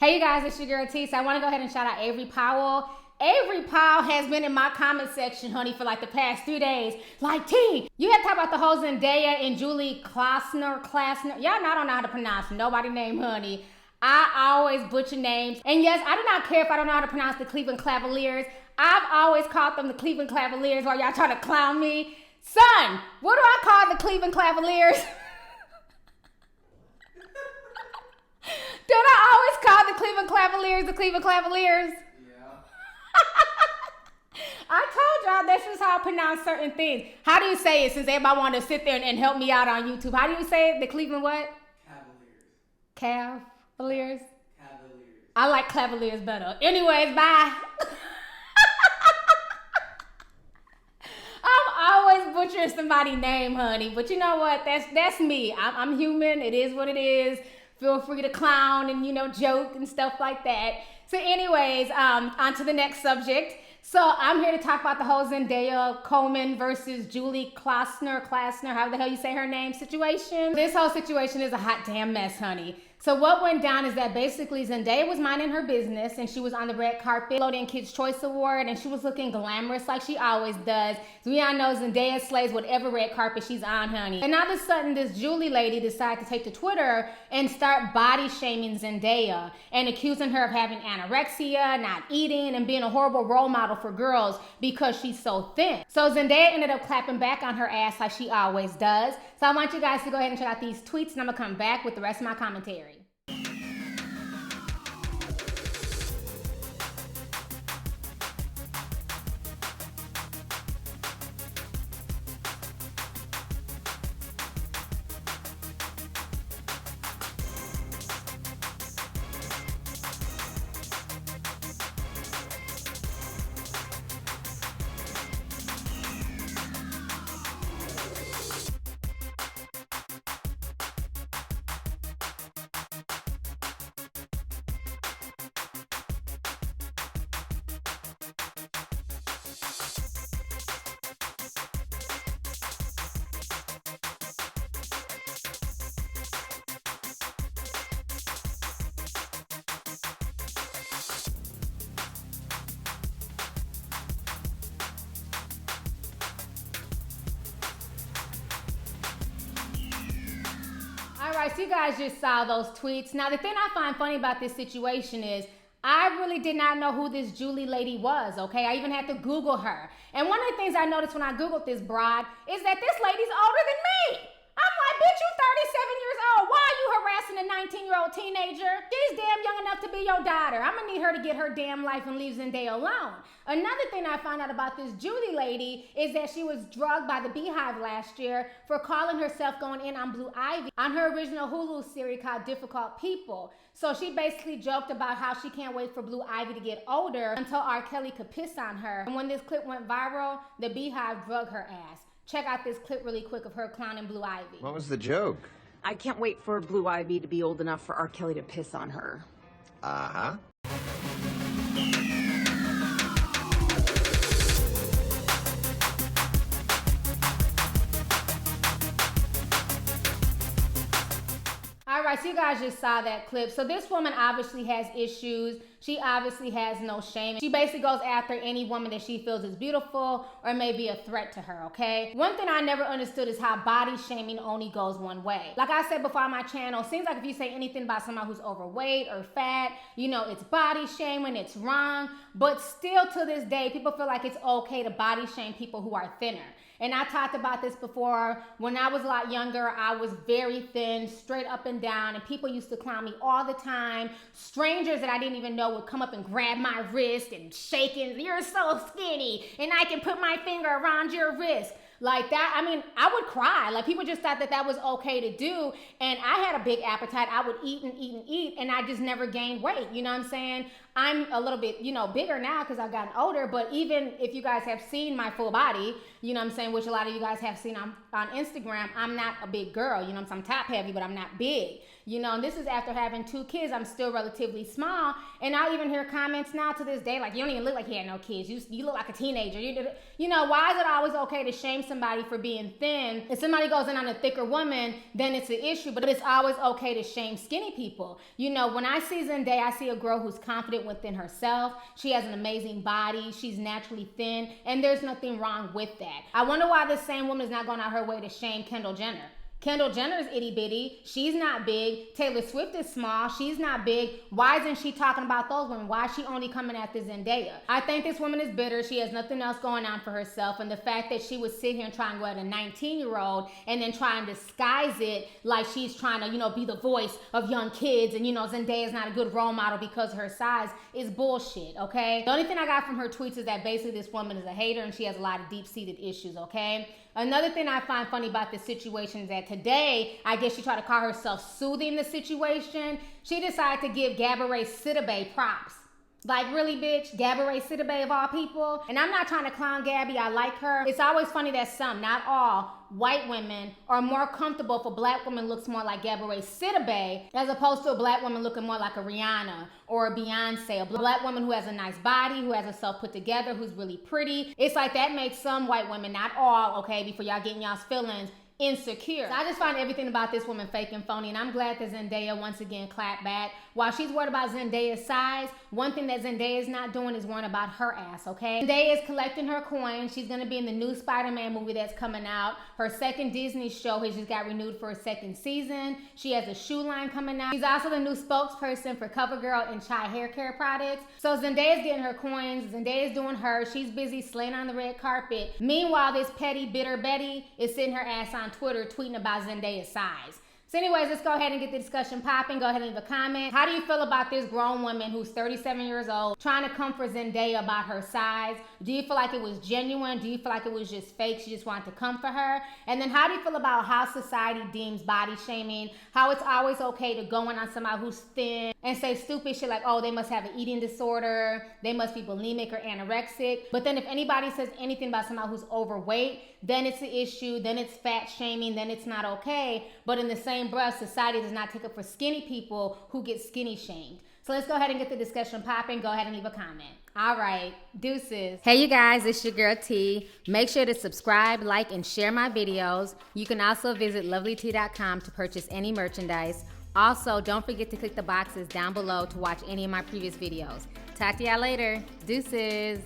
Hey you guys, it's your girl T. So I want to go ahead and shout out Avery Powell. Avery Powell has been in my comment section, honey, for like the past 3 days. Like, T, you had to talk about the whole Zendaya and Julie Klausner. Y'all know I don't know how to pronounce nobody name, honey. I always butcher names. And yes, I do not care if I don't know how to pronounce the Cleveland Cavaliers. I've always called them the Cleveland Cavaliers while y'all trying to clown me. Son, what do I call the Cleveland Cavaliers? Don't I always call the Cleveland Cavaliers the Cleveland Cavaliers? I told y'all that's just how I pronounce certain things. How do you say it, since everybody wanted to sit there and help me out on YouTube? How do you say it? The Cleveland what? Cavaliers. Cavaliers? Cavaliers. I like Cavaliers better. Anyways, bye. I'm always butchering somebody's name, honey. But you know what? That's me. I'm human. It is what it is. Feel free to clown and, joke and stuff like that. So anyways, on to the next subject. So I'm here to talk about the whole Zendaya Coleman versus Julie Klausner, however the hell you say her name, situation. This whole situation is a hot damn mess, honey. So what went down is that basically Zendaya was minding her business and she was on the red carpet, Nickelodeon Kids Choice Award, and she was looking glamorous like she always does. So we all know Zendaya slays whatever red carpet she's on, honey. And all of a sudden, this Julie lady decided to take to Twitter and start body shaming Zendaya and accusing her of having anorexia, not eating, and being a horrible role model for girls because she's so thin. So Zendaya ended up clapping back on her ass like she always does. So I want you guys to go ahead and check out these tweets, and I'm gonna come back with the rest of my commentary. Alright, so you guys just saw those tweets. Now, the thing I find funny about this situation is I really did not know who this Julie lady was, okay? I even had to Google her. And one of the things I noticed when I Googled this broad is that this lady's older than me. I'm like, bitch, you 37 years old. Why are you harassing a 19-year-old teenager? She's damn young enough to be your daughter. I'm gonna need her to get her damn life and leave Zendaya alone. Another thing I found out about this Julie lady is that she was drugged by the Beehive last year for calling herself going in on Blue Ivy on her original Hulu series called Difficult People. So she basically joked about how she can't wait for Blue Ivy to get older until R. Kelly could piss on her. And when this clip went viral, the Beehive drugged her ass. Check out this clip really quick of her clowning Blue Ivy. What was the joke? I can't wait for Blue Ivy to be old enough for R. Kelly to piss on her. Uh-huh. Alright, so you guys just saw that clip. So this woman obviously has issues. She obviously has no shame. She basically goes after any woman that she feels is beautiful or may be a threat to her, okay? One thing I never understood is how body shaming only goes one way. Like I said before on my channel, seems like if you say anything about someone who's overweight or fat, it's body shaming, it's wrong. But still to this day, people feel like it's okay to body shame people who are thinner. And I talked about this before. When I was a lot younger, I was very thin, straight up and down, and people used to clown me all the time. Strangers that I didn't even know would come up and grab my wrist and shaking, "You're so skinny, and I can put my finger around your wrist." Like that, I would cry. Like, people just thought that that was okay to do. And I had a big appetite. I would eat and eat and eat, and I just never gained weight. You know what I'm saying? I'm a little bit, bigger now because I've gotten older, but even if you guys have seen my full body, you know what I'm saying, which a lot of you guys have seen on Instagram, I'm not a big girl, you know what I'm saying, I'm top heavy, but I'm not big, and this is after having 2 kids. I'm still relatively small, and I even hear comments now to this day, like, you don't even look like you had no kids, you look like a teenager, why is it always okay to shame somebody for being thin? If somebody goes in on a thicker woman, then it's an issue, but it's always okay to shame skinny people. When I see Zendaya, I see a girl who's confident within herself. She has an amazing body. She's naturally thin, and there's nothing wrong with that. I wonder why this same woman is not going out her way to shame Kendall Jenner. Kendall Jenner's itty bitty. She's not big. Taylor Swift is small. She's not big. Why isn't she talking about those women? Why is she only coming after Zendaya? I think this woman is bitter. She has nothing else going on for herself. And the fact that she would sit here and try and go at a 19-year-old and then try and disguise it like she's trying to, be the voice of young kids. And, Zendaya's not a good role model because of her size is bullshit, okay? The only thing I got from her tweets is that basically this woman is a hater and she has a lot of deep-seated issues, okay? Another thing I find funny about this situation is that today, I guess she tried to call herself soothing the situation. She decided to give Gabourey Sidibe props. Like, really, bitch? Gabourey Sidibe of all people? And I'm not trying to clown Gabby. I like her. It's always funny that some, not all, white women are more comfortable if a black woman looks more like Gabourey Sidibe as opposed to a black woman looking more like a Rihanna or a Beyonce. A black woman who has a nice body, who has herself put together, who's really pretty. It's like that makes some white women, not all, okay, before y'all getting y'all's feelings, insecure. So I just find everything about this woman fake and phony, and I'm glad that Zendaya once again clapped back. While she's worried about Zendaya's size, one thing that Zendaya is not doing is worrying about her ass, okay? Zendaya is collecting her coins. She's gonna be in the new Spider-Man movie that's coming out. Her second Disney show has just got renewed for a second season. She has a shoe line coming out. She's also the new spokesperson for CoverGirl and Chai hair care products. So Zendaya's getting her coins. Zendaya's doing her. She's busy slaying on the red carpet. Meanwhile, this petty, bitter Betty is sitting her ass on Twitter tweeting about Zendaya's size. So anyways, let's go ahead and get the discussion popping. Go ahead and leave a comment. How do you feel about this grown woman who's 37 years old trying to comfort Zendaya about her size? Do you feel like it was genuine? Do you feel like it was just fake? She just wanted to comfort her? And then how do you feel about how society deems body shaming? How it's always okay to go in on somebody who's thin and say stupid shit like, oh, they must have an eating disorder. They must be bulimic or anorexic. But then if anybody says anything about somebody who's overweight, then it's an issue, then it's fat shaming, then it's not okay. But in the same breath, society does not take up for skinny people who get skinny shamed. So let's go ahead and get the discussion popping. Go ahead and leave a comment. All right, deuces. Hey you guys, it's your girl T. Make sure to subscribe, like, and share my videos. You can also visit lovelyti.com to purchase any merchandise. Also, don't forget to click the boxes down below to watch any of my previous videos. Talk to y'all later. Deuces.